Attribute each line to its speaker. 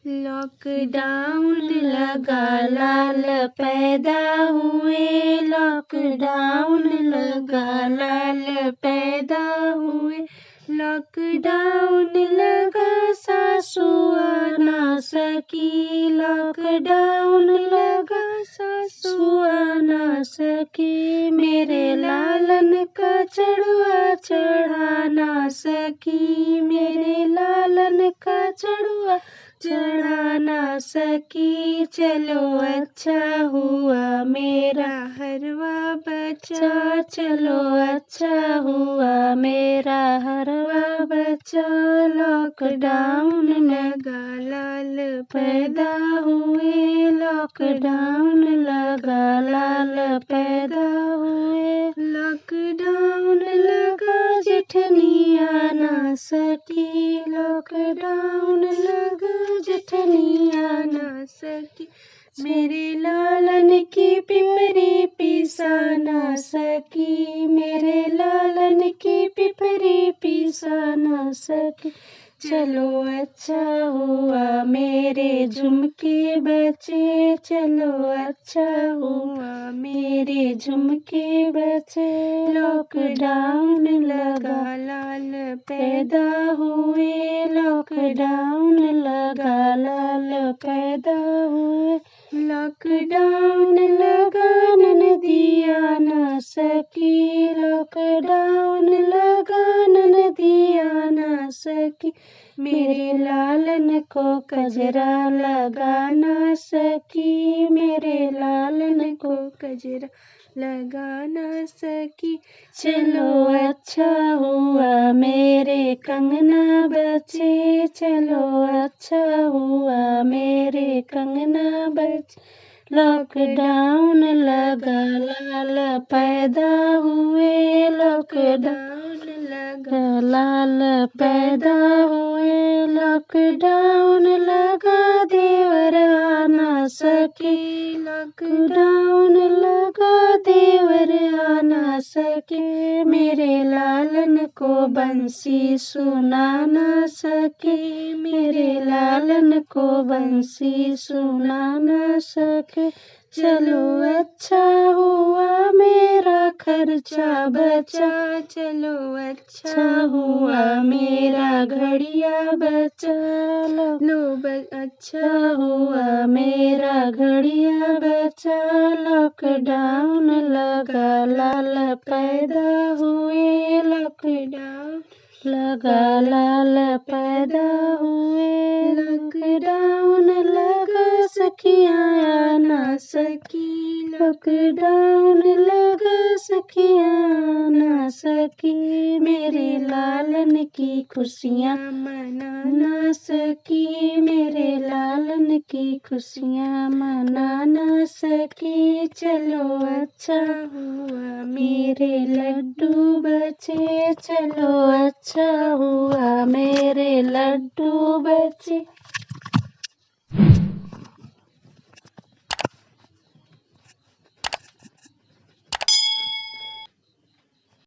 Speaker 1: Lockdown लगा लाल पैदा हुए, लॉकडाउन लगा लाल पैदा हुए, लॉकडाउन लगा सासू आ ना सकी, लॉकडाउन लगा सासू आ ना सकी, मेरे लालन का चढ़ुआ चढ़ा ना सकी, मेरे लालन का चढ़ुआ चढ़ा ना सकी। चलो अच्छा हुआ मेरा हरवा बचा, चलो अच्छा हुआ मेरा हरवा बचा, लॉकडाउन लगा लाल पैदा हुए, लॉकडाउन लगा लाल पैदा हुए, लॉकडाउन लगा जेठनी आ ना सकी, लॉकडाउन लगा जेठनी आ ना सकी, मेरे लालन की पिपरी पिसा ना सकी, मेरे लालन की पिपरी पिसा ना सकी। चलो अच्छा हुआ मेरे झुमके बचे, चलो अच्छा हुआ मेरे झुमके बचे, लॉकडाउन लगा लाल पैदा हुए, लॉकडाउन लगा लाल पैदा हुए, लॉकडाउन लगा ननदी आ ना सकी, लॉकडाउन लगा ननदी आ ना सकी, मेरे लालन को कजरा लगा ना सकी, मेरे लालन को कजरा लगा ना सकी। चलो अच्छा हुआ मेरे कंगना बचे, चलो अच्छा हुआ मेरे कंगना बचे, लॉकडाउन लगा लाल पैदा हुए, लॉकडाउन लगा लाल पैदा हुए, लॉकडाउन लगा देवर आ ना सकी, लॉकडाउन लगा देवर आ ना सके, मेरे लालन को बंसी सुना ना सके, मेरे लालन को बंसी सुना ना सके। चलो अच्छा हुआ मेरा खर्चा बचा, चलो अच्छा हुआ मेरा घड़िया बचा, लो अच्छा हुआ मेरा घड़िया बचा, लॉकडाउन लगा लाल पैदा हुए, लॉकडाउन लगा लाल पैदा हुए, लॉकडाउन लगा सखियाँ आ ना सकी, लॉकडाउन लगा सखियाँ आ ना सकी, मेरे लालन की खुशियाँ मना ना सकी, मेरे लालन की खुशियाँ मना ना सकी। चलो अच्छा हुआ मेरे लड्डू बचे, चलो अच्छा हुआ मेरे लड्डू बचे।